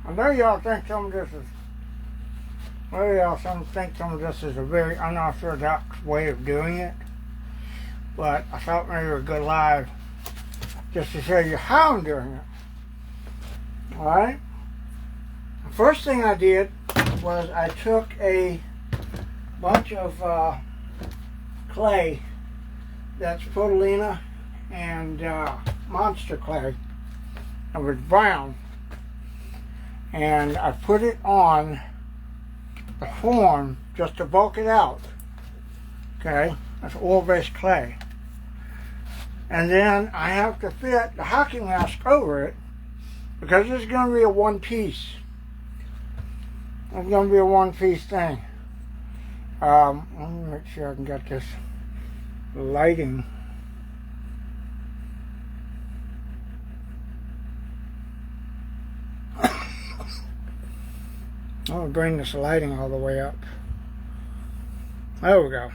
I know y'all think some of this is, maybe y'all think some of this is a very unorthodox way of doing it, but I thought maybe it would go live just to show you how I'm doing it. Alright? The first thing I did was I took a bunch of clay that's Potolina and monster clay. It was brown, and I put it on the form just to bulk it out. Okay, that's oil-based clay, and then I have to fit the hockey mask over it because this is going to be a one-piece. It's going to be a one-piece thing. Let me make sure I can get this lighting. I'm going to bring this lighting all the way up. There we go.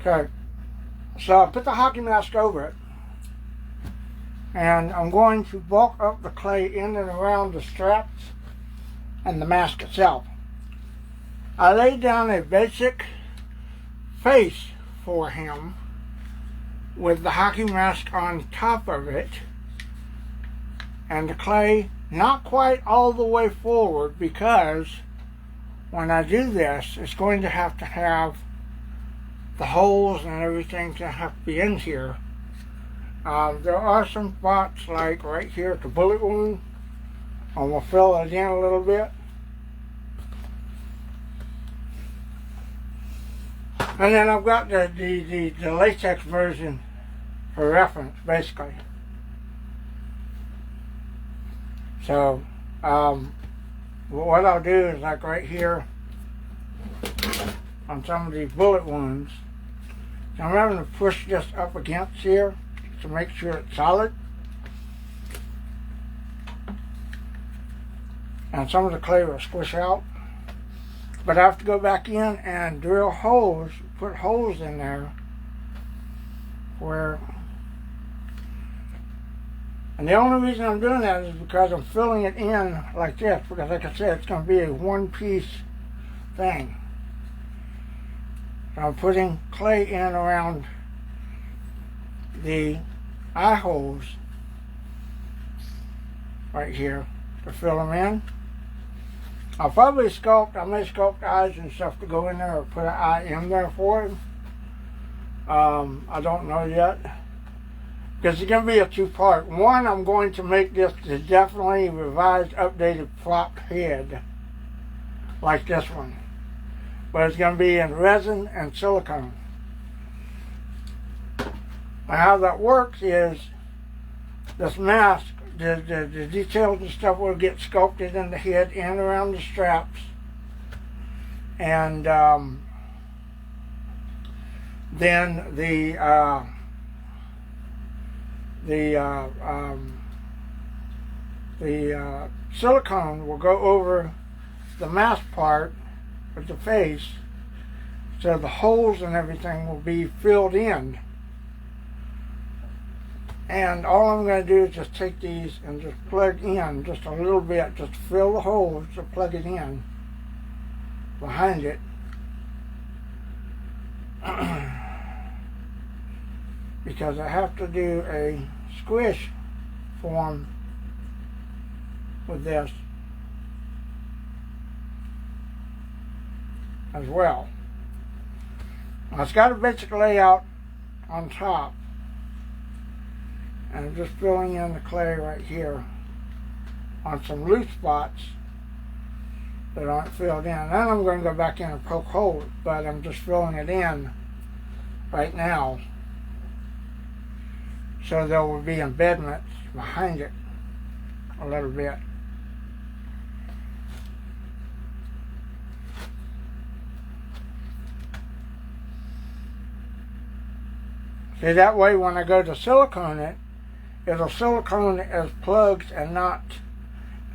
Okay, so I put the hockey mask over it, and I'm going to bulk up the clay in and around the straps and the mask itself. I laid down a basic face for him with the hockey mask on top of it, and the clay not quite all the way forward, because when I do this, it's going to have the holes and everything to have to be in here. There are some spots like right here at the bullet wound. I'm going to fill it in a little bit. And then I've got the latex version for reference, basically. So, what I'll do is, like right here on some of these bullet wounds, I'm having to push this up against here to make sure it's solid. And some of the clay will squish out. But I have to go back in and drill holes, put holes in there where... And the only reason I'm doing that is because I'm filling it in like this, because like I said, it's going to be a one-piece thing. So I'm putting clay in around the eye holes right here to fill them in. I'll probably sculpt, I may sculpt eyes and stuff to go in there, or put an eye in there for it. I don't know yet. Because it's going to be a two-part. One, I'm going to make this a definitely revised, updated prop head, like this one. But it's going to be in resin and silicone. And how that works is, this mask, the details and stuff will get sculpted in the head and around the straps. And then the silicone will go over the mask part with the face, so the holes and everything will be filled in. And all I'm going to do is just take these and just plug in just a little bit, just to fill the holes, to plug it in behind it. Because I have to do a squish form with this as well. Now it's got a basic layout on top, and I'm just filling in the clay right here on some loose spots that aren't filled in. Then I'm going to go back in and poke holes, but I'm just filling it in right now, so there will be embedments behind it a little bit. See, that way when I go to silicone it, it'll silicone it as plugs and not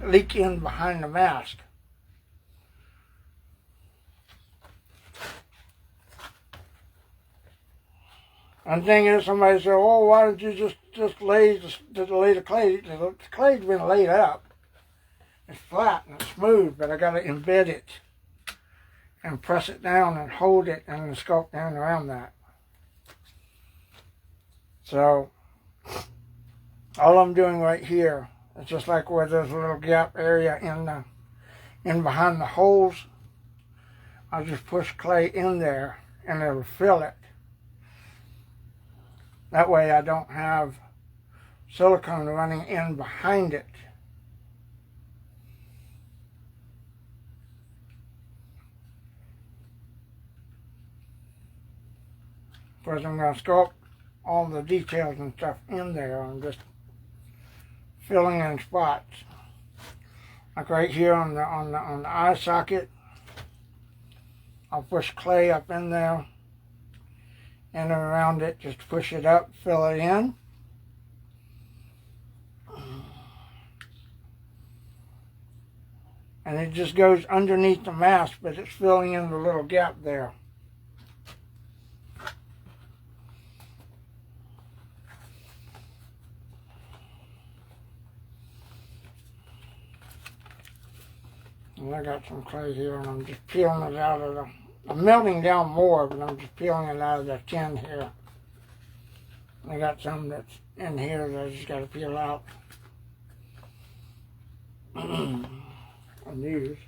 leak in behind the mask. And the thing is, somebody said, "Oh, why don't you just lay the clay?" The clay's been laid up. It's flat and it's smooth, but I got to embed it and press it down and hold it and sculpt down around that. So all I'm doing right here is just like where there's a little gap area in behind the holes. I just push clay in there and it'll fill it. That way I don't have silicone running in behind it. Because I'm going to sculpt all the details and stuff in there. I'm just filling in spots. Like right here on the eye socket, I'll push clay up in there and around it, just push it up, fill it in. And it just goes underneath the mask, but it's filling in the little gap there. And I got some clay here, and I'm just peeling it out of the... I'm melting down more, but I'm just peeling it out of the tin here. I got some that's in here that I just got to peel out. And use.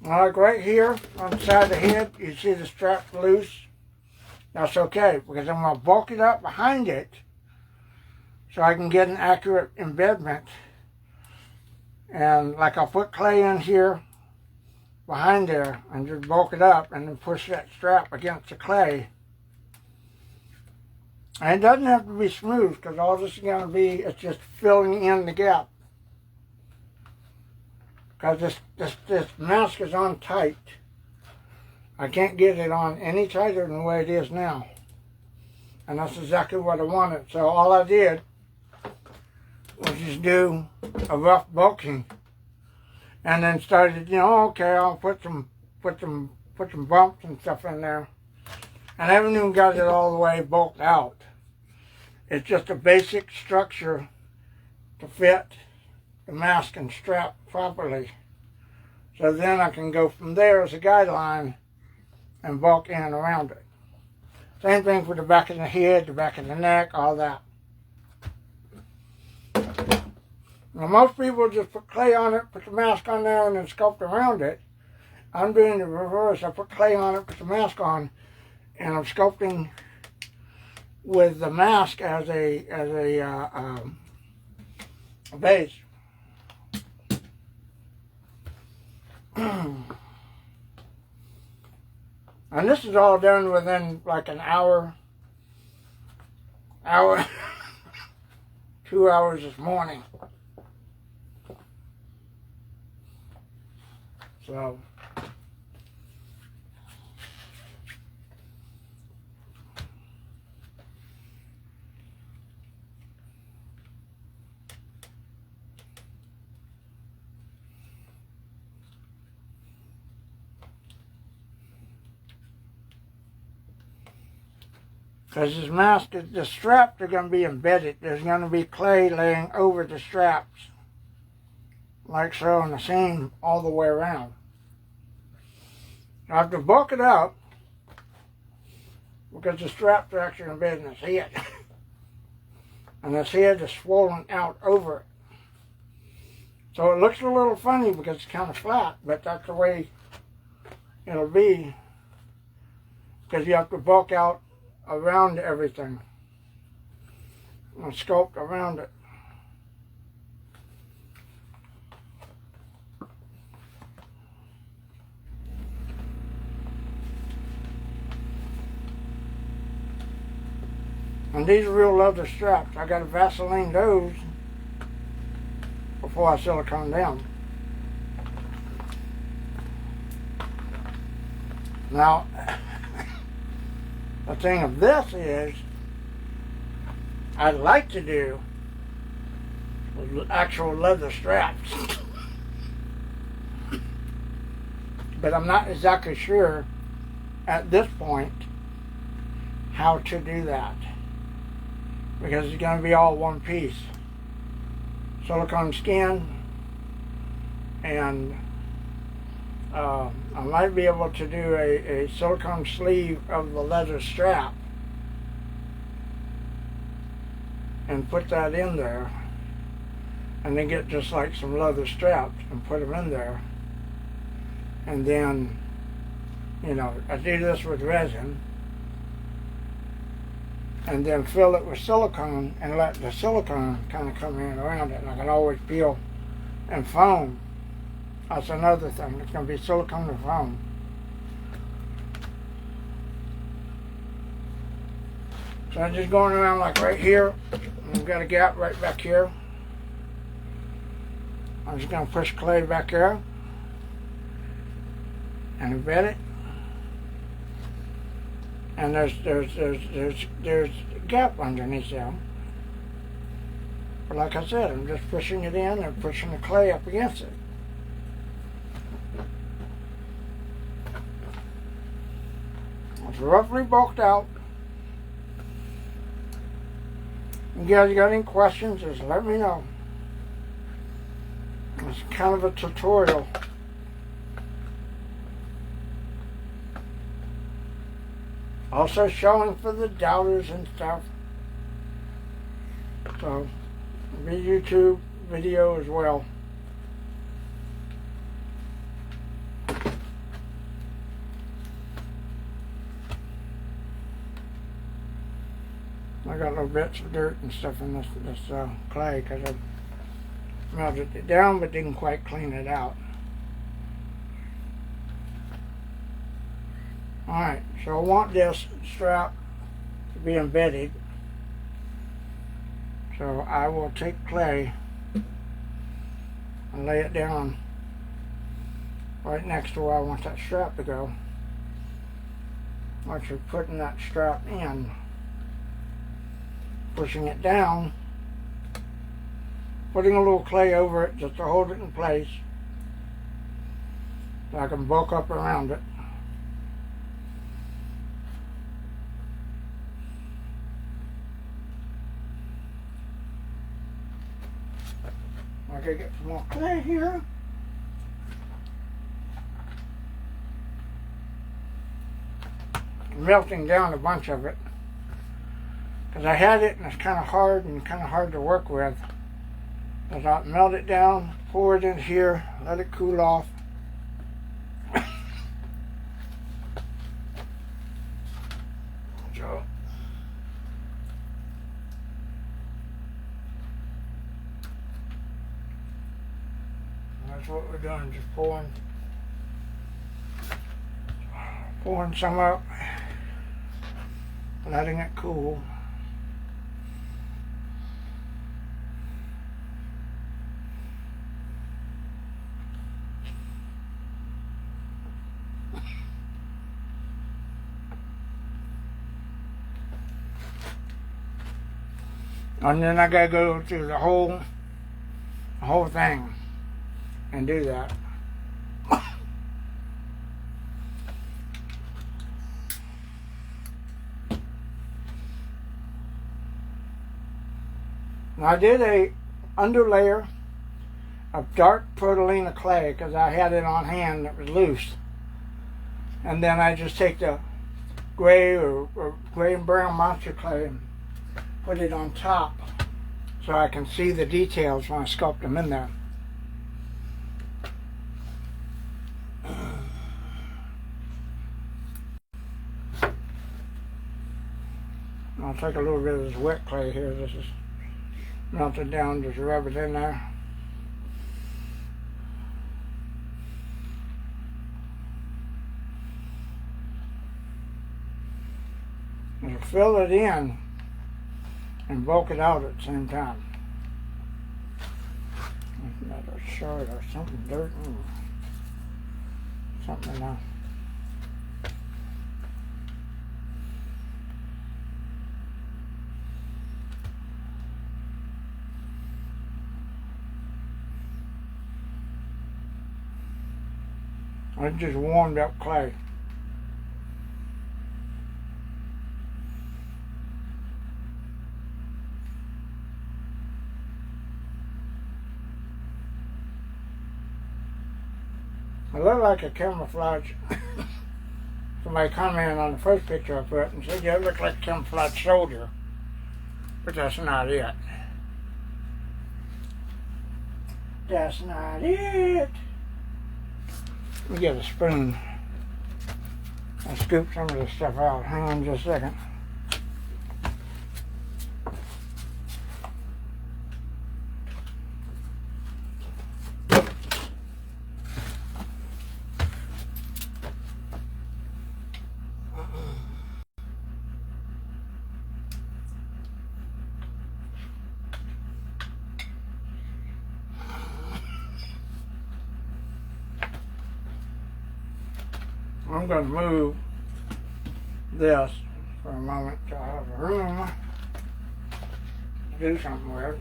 Like right here on the side of the head, you see the strap loose. That's okay, because I'm going to bulk it up behind it so I can get an accurate embedment. And like I'll put clay in here behind there and just bulk it up and then push that strap against the clay. And it doesn't have to be smooth, because all this is going to be is just filling in the gap. Because this mask is on tight. I can't get it on any tighter than the way it is now. And that's exactly what I wanted. So all I did was just do a rough bulking. And then started, okay, I'll put some bumps and stuff in there. And I haven't even got it all the way bulked out. It's just a basic structure to fit the mask and strap properly. So then I can go from there as a guideline and bulk in around it. Same thing for the back of the head, the back of the neck, all that. Now most people just put clay on it, put the mask on there, and then sculpt around it. I'm doing the reverse. I put clay on it, put the mask on, and I'm sculpting with the mask as a base. And this is all done within like an hour, 2 hours this morning. So because this mask, the straps are going to be embedded. There's going to be clay laying over the straps, like so, in the seam all the way around. I have to bulk it up because the straps are actually embedded in this head. And this head is swollen out over it. So it looks a little funny because it's kind of flat, but that's the way it'll be, because you have to bulk out around everything and sculpt around it. And these are real leather straps. I got to Vaseline those before I silicone them. Now, the thing of this is, I'd like to do with actual leather straps. but I'm not exactly sure at this point how to do that, because it's going to be all one piece. Silicone skin, and I might be able to do a silicone sleeve of the leather strap and put that in there, and then get just like some leather straps and put them in there, and then, you know, I do this with resin and then fill it with silicone and let the silicone kind of come in around it, and I can always peel and foam. That's another thing. It's going to be silicone and foam. So I'm just going around like right here. I've got a gap right back here. I'm just going to push clay back there and embed it. And there's a gap underneath them. But like I said, I'm just pushing it in and pushing the clay up against it. It's roughly bulked out. If you guys got any questions, just let me know. It's kind of a tutorial. Also showing for the doubters and stuff. So, it'll be YouTube video as well. I got little bits of dirt and stuff in this clay because I melted it down but didn't quite clean it out. Alright, so I want this strap to be embedded. So I will take clay and lay it down right next to where I want that strap to go. Once you're putting that strap in, pushing it down, putting a little clay over it just to hold it in place so I can bulk up around it. I gotta get some more clay here. I'm melting down a bunch of it because I had it and it's kind of hard to work with. So I melt it down, pour it in here, let it cool off. So that's what we're doing, just pouring some up, letting it cool. And then I gotta go through the whole thing and do that. Now I did a underlayer of dark Protolina clay because I had it on hand that was loose, and then I just take the gray or gray and brown monster clay and put it on top so I can see the details when I sculpt them in there. I'll take a little bit of this wet clay here. This is melted down, just rub it in there. And fill it in and bulk it out at the same time. Another shirt or something, dirt, something else. It's just warmed up clay. It looked like a camouflage. Somebody commented on the first picture I put and said, yeah, it looked like a camouflage soldier. But that's not it. That's not it. Let me get a spoon and scoop some of this stuff out. Hang on just a second. I'm going to move this for a moment to have a room to do something with.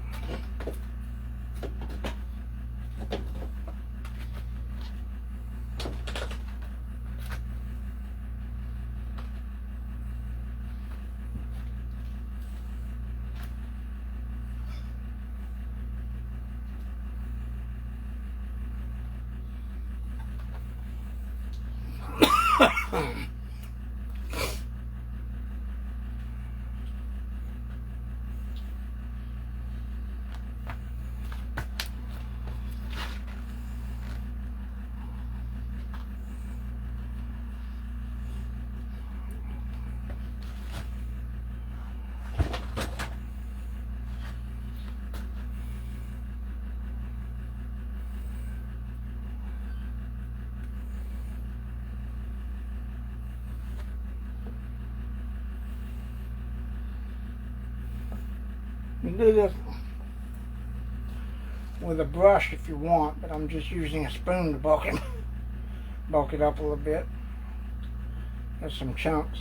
You can do this with a brush if you want, but I'm just using a spoon to bulk it up a little bit. There's some chunks.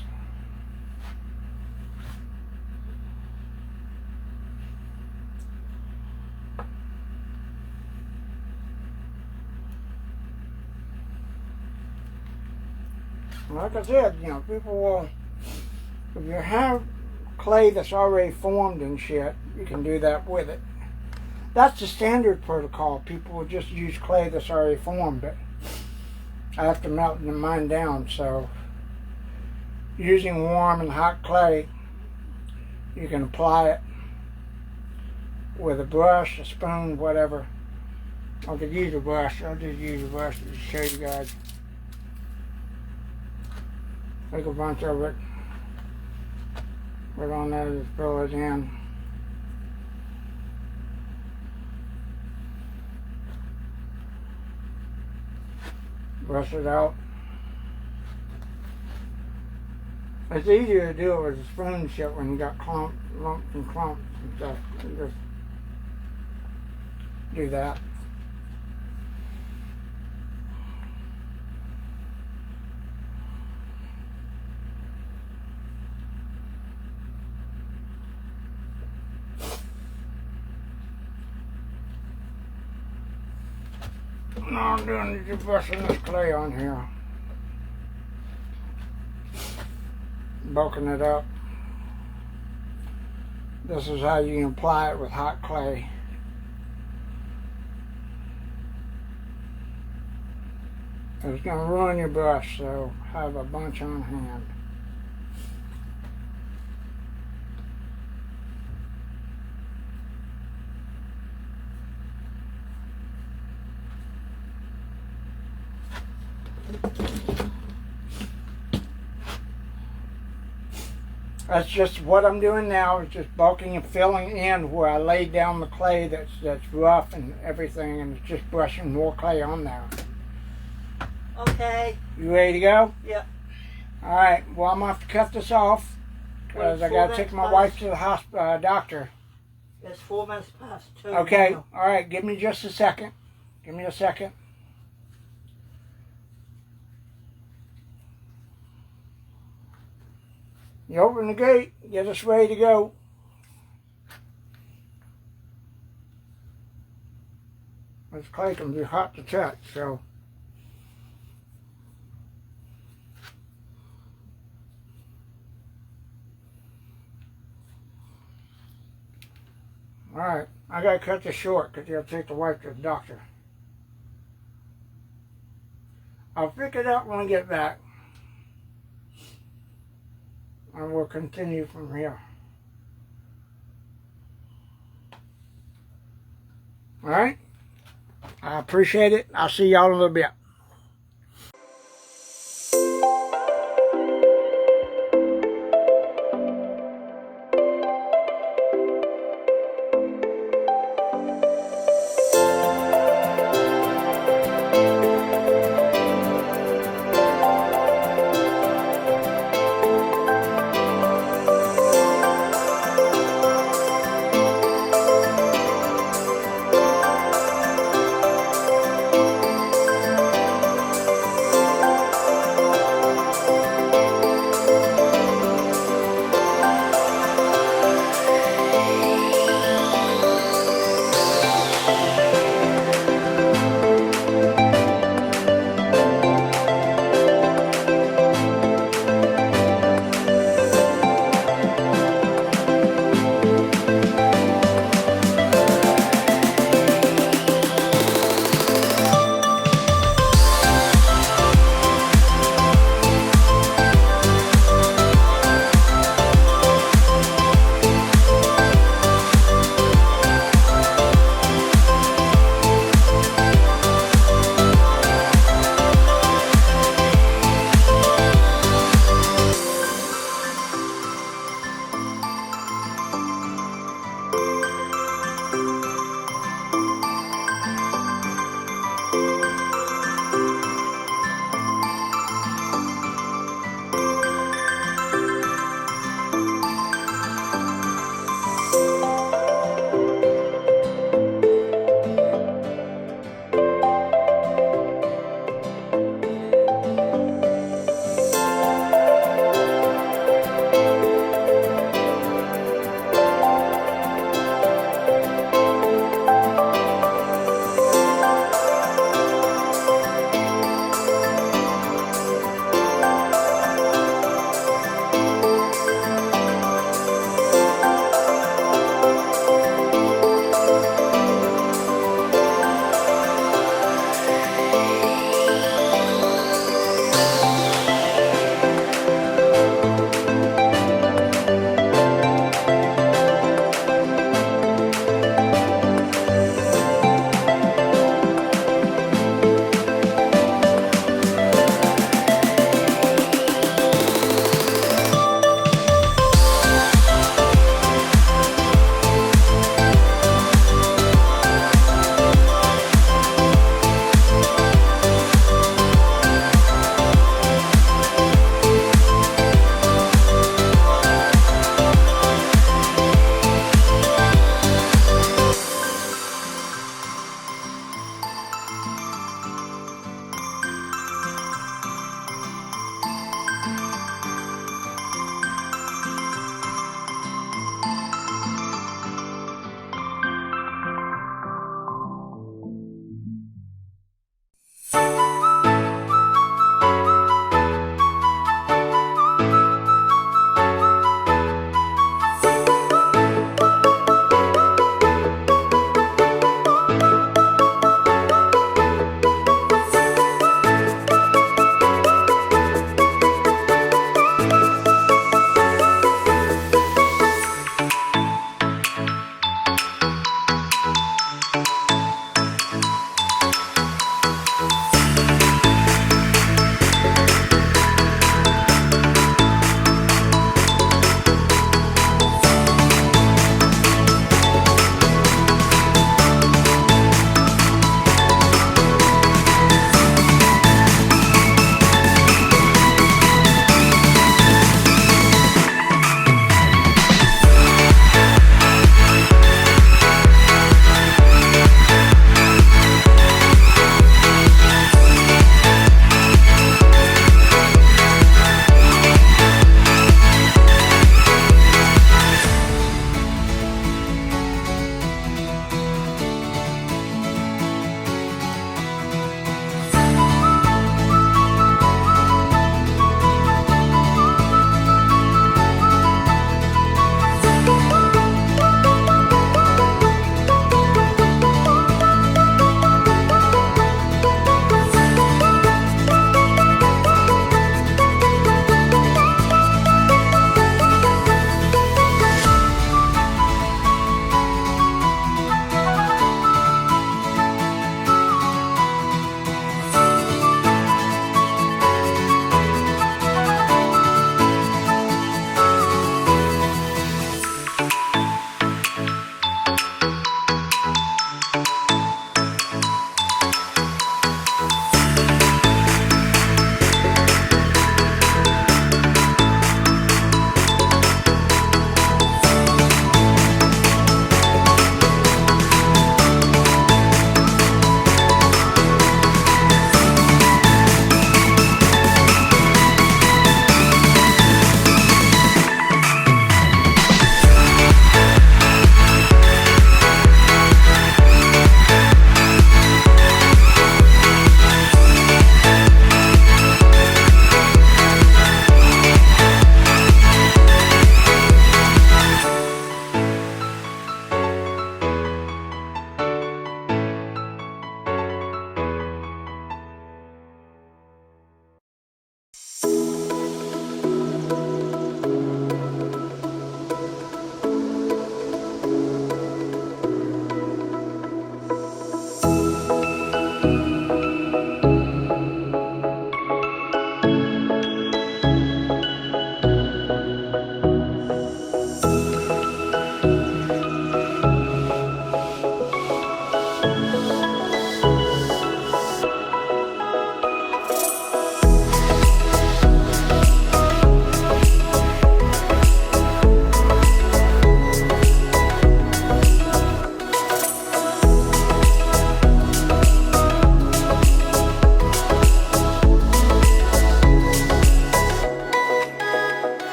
Like I said, you know, people will, if you have clay that's already formed and shit, you can do that with it. That's the standard protocol. People will just use clay that's already formed, but I have to melt mine down, so using warm and hot clay, you can apply it with a brush, a spoon, whatever. I could use a brush. I'll just use a brush to show you guys. Take a bunch of it, put it on there, just fill it in. Brush it out. It's easier to do it with a spoon shit when you got lumps and clumps and stuff. You just do that. All I'm doing is just brushing this clay on here, bulking it up. This is how you can apply it with hot clay. It's going to ruin your brush, so have a bunch on hand. That's just what I'm doing now, is just bulking and filling in where I laid down the clay that's rough and everything, and it's just brushing more clay on there. Okay. You ready to go? Yep. Alright, well I'm going to have to cut this off because I got to take my wife to the doctor. It's 4 minutes past 2. Okay, alright, give me just a second. Give me a second. You open the gate, get us ready to go. This clay can be hot to touch, so Alright, I gotta cut this short because you have to take the wife to the doctor. I'll pick it up when we get back. And we'll continue from here. Alright? I appreciate it. I'll see y'all in a little bit.